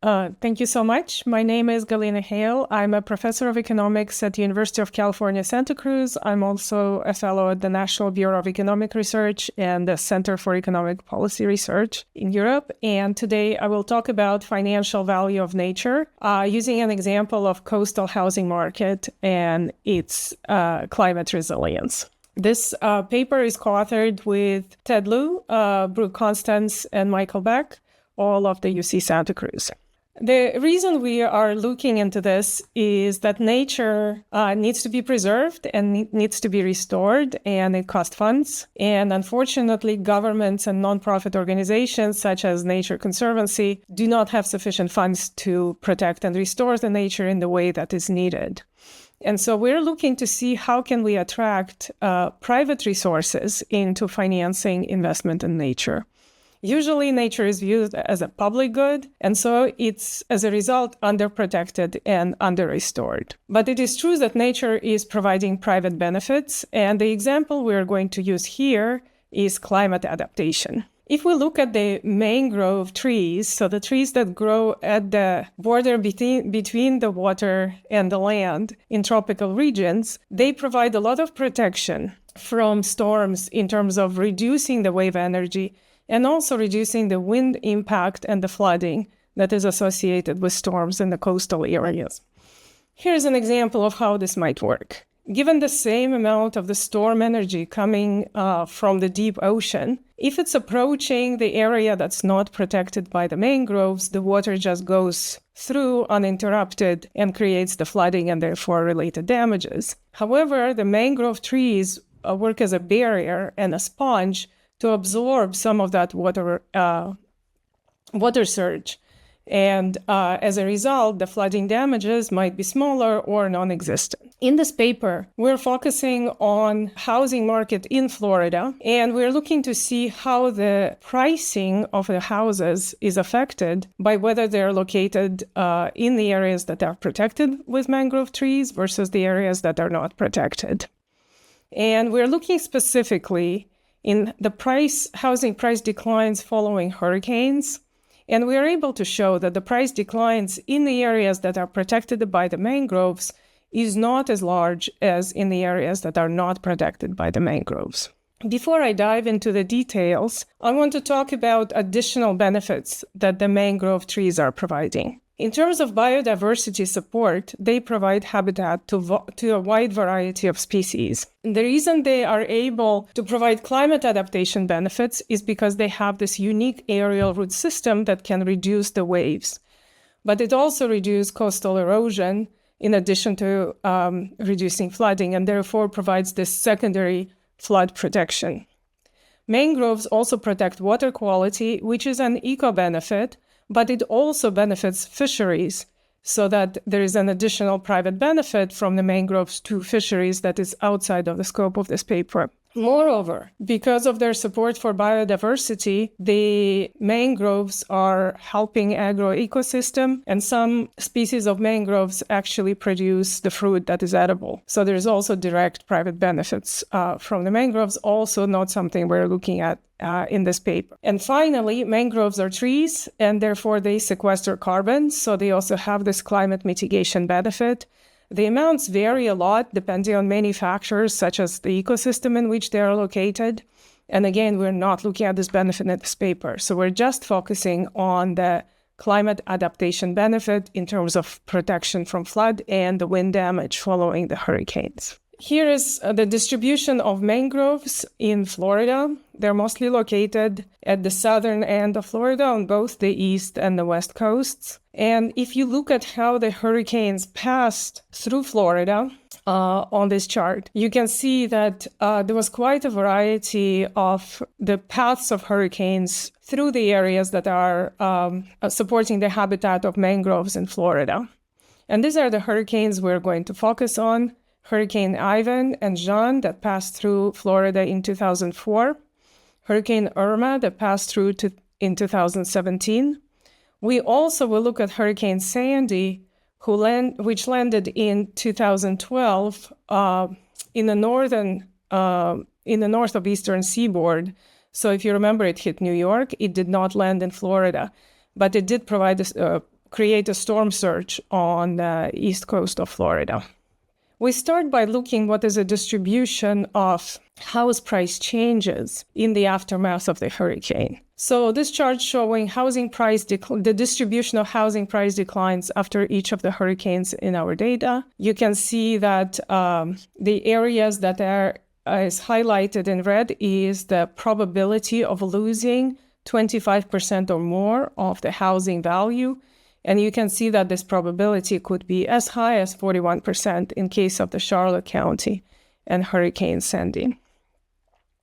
Thank you so much. My name is Galina Hale. I'm a professor of economics at the University of California, Santa Cruz. I'm also a fellow at the National Bureau of Economic Research and the Center for Economic Policy Research in Europe. And today I will talk about financial value of nature using an example of coastal housing market and its climate resilience. This paper is co-authored with Ted Liu, Brooke Constance, and Michael Beck, all of the UC Santa Cruz. The reason we are looking into this is that nature needs to be preserved and needs to be restored, and it costs funds. And unfortunately, governments and nonprofit organizations such as Nature Conservancy do not have sufficient funds to protect and restore the nature in the way that is needed. And so we're looking to see how can we attract private resources into financing investment in nature. Usually nature is viewed as a public good, and so it's, as a result, underprotected and under-restored. But it is true that nature is providing private benefits, and the example we're going to use here is climate adaptation. If we look at the mangrove trees, so the trees that grow at the border between the water and the land in tropical regions, they provide a lot of protection from storms in terms of reducing the wave energy and also reducing the wind impact and the flooding that is associated with storms in the coastal areas. Here's an example of how this might work. Given the same amount of the storm energy coming from the deep ocean, if it's approaching the area that's not protected by the mangroves, the water just goes through uninterrupted and creates the flooding and therefore related damages. However, the mangrove trees work as a barrier and a sponge to absorb some of that water surge. And as a result, the flooding damages might be smaller or non-existent. In this paper, we're focusing on housing market in Florida, and we're looking to see how the pricing of the houses is affected by whether they're located in the areas that are protected with mangrove trees versus the areas that are not protected. And we're looking specifically in the housing price declines following hurricanes. And we are able to show that the price declines in the areas that are protected by the mangroves is not as large as in the areas that are not protected by the mangroves. Before I dive into the details, I want to talk about additional benefits that the mangrove trees are providing. In terms of biodiversity support, they provide habitat to a wide variety of species. The reason they are able to provide climate adaptation benefits is because they have this unique aerial root system that can reduce the waves. But it also reduces coastal erosion in addition to reducing flooding, and therefore provides this secondary flood protection. Mangroves also protect water quality, which is an eco-benefit, but it also benefits fisheries, so that there is an additional private benefit from the mangroves to fisheries that is outside of the scope of this paper. Moreover, because of their support for biodiversity, the mangroves are helping agro-ecosystem, and some species of mangroves actually produce the fruit that is edible. So there's also direct private benefits from the mangroves, also not something we're looking at in this paper. And finally, mangroves are trees, and therefore they sequester carbon, so they also have this climate mitigation benefit. The amounts vary a lot depending on many factors, such as the ecosystem in which they are located. And again, we're not looking at this benefit in this paper. So we're just focusing on the climate adaptation benefit in terms of protection from flood and the wind damage following the hurricanes. Here is the distribution of mangroves in Florida. They're mostly located at the southern end of Florida on both the east and the west coasts. And if you look at how the hurricanes passed through Florida on this chart, you can see that there was quite a variety of the paths of hurricanes through the areas that are supporting the habitat of mangroves in Florida. And these are the hurricanes we're going to focus on. Hurricane Ivan and Jean that passed through Florida in 2004. Hurricane Irma that passed through in 2017. We also will look at Hurricane Sandy, which landed in 2012 in the north of eastern seaboard. So if you remember, it hit New York. It did not land in Florida, but it did provide create a storm surge on the east coast of Florida. We start by looking what is a distribution of house price changes in the aftermath of the hurricane. So this chart showing the distribution of housing price declines after each of the hurricanes in our data. You can see that the areas that is highlighted in red is the probability of losing 25% or more of the housing value. And you can see that this probability could be as high as 41% in case of the Charlotte County and Hurricane Sandy.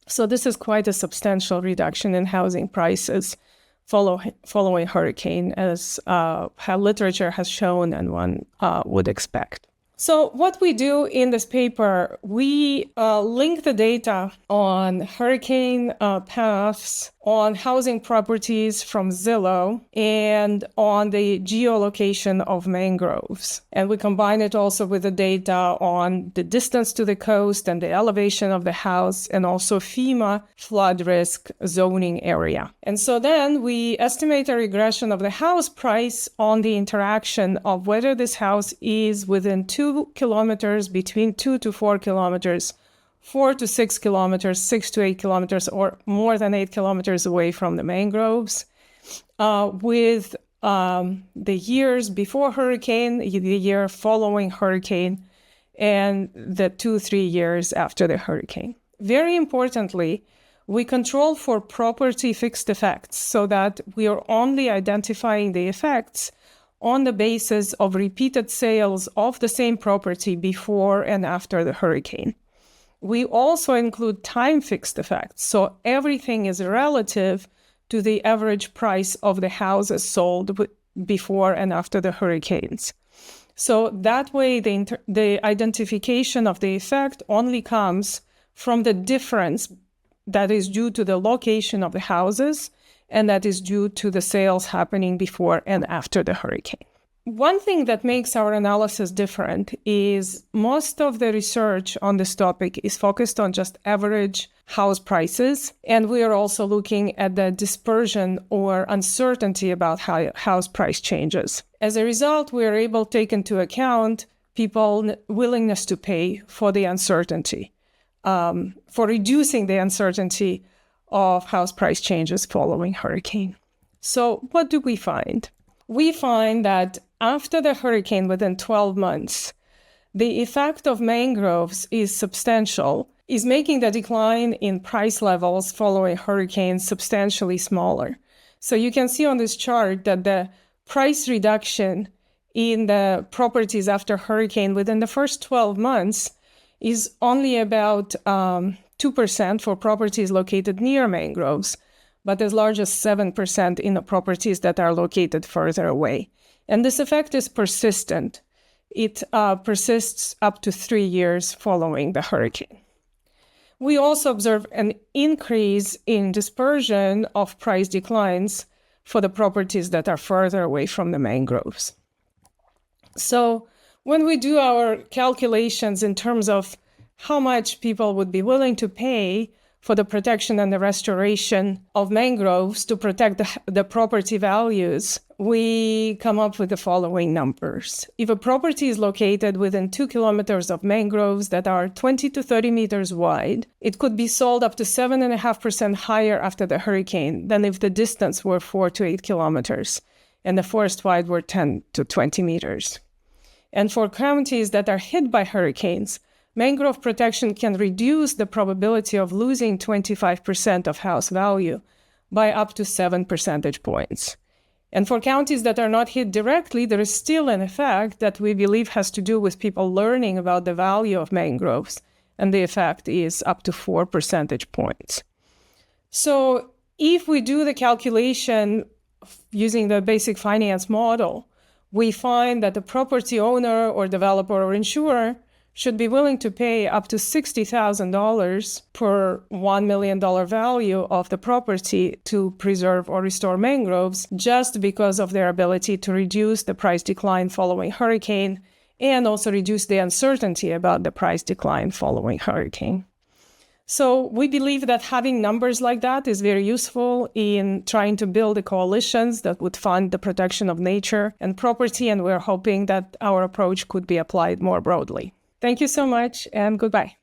So this is quite a substantial reduction in housing prices following hurricane, as how literature has shown and one would expect. So what we do in this paper, we link the data on hurricane paths, on housing properties from Zillow, and on the geolocation of mangroves. And we combine it also with the data on the distance to the coast and the elevation of the house, and also FEMA flood risk zoning area. And so then we estimate a regression of the house price on the interaction of whether this house is within 2 kilometers, between 2 to 4 kilometers, 4 to 6 kilometers, 6 to 8 kilometers, or more than 8 kilometers away from the mangroves, with the years before hurricane, the year following hurricane, and the 2-3 years after the hurricane. Very importantly, we control for property fixed effects so that we are only identifying the effects on the basis of repeated sales of the same property before and after the hurricane. We also include time fixed effects, so everything is relative to the average price of the houses sold before and after the hurricanes. So that way, the identification of the effect only comes from the difference that is due to the location of the houses and that is due to the sales happening before and after the hurricane. One thing that makes our analysis different is most of the research on this topic is focused on just average house prices, and we are also looking at the dispersion or uncertainty about house price changes. As a result, we are able to take into account people's willingness to pay for the uncertainty, for reducing the uncertainty of house price changes following hurricane. So what do we find? We find that after the hurricane, within 12 months, the effect of mangroves is substantial, is making the decline in price levels following hurricanes substantially smaller. So you can see on this chart that the price reduction in the properties after hurricane within the first 12 months is only about 2% for properties located near mangroves, but as large as 7% in the properties that are located further away. And this effect is persistent. It persists up to 3 years following the hurricane. We also observe an increase in dispersion of price declines for the properties that are further away from the mangroves. So when we do our calculations in terms of how much people would be willing to pay for the protection and the restoration of mangroves to protect the property values, we come up with the following numbers. If a property is located within 2 kilometers of mangroves that are 20 to 30 meters wide, it could be sold up to 7.5% higher after the hurricane than if the distance were 4 to 8 kilometers and the forest wide were 10 to 20 meters. And for counties that are hit by hurricanes, mangrove protection can reduce the probability of losing 25% of house value by up to 7 percentage points. And for counties that are not hit directly, there is still an effect that we believe has to do with people learning about the value of mangroves, and the effect is up to 4 percentage points. So if we do the calculation using the basic finance model, we find that the property owner or developer or insurer should be willing to pay up to $60,000 per $1 million value of the property to preserve or restore mangroves, just because of their ability to reduce the price decline following hurricane and also reduce the uncertainty about the price decline following hurricane. So we believe that having numbers like that is very useful in trying to build the coalitions that would fund the protection of nature and property, and we're hoping that our approach could be applied more broadly. Thank you so much, and goodbye.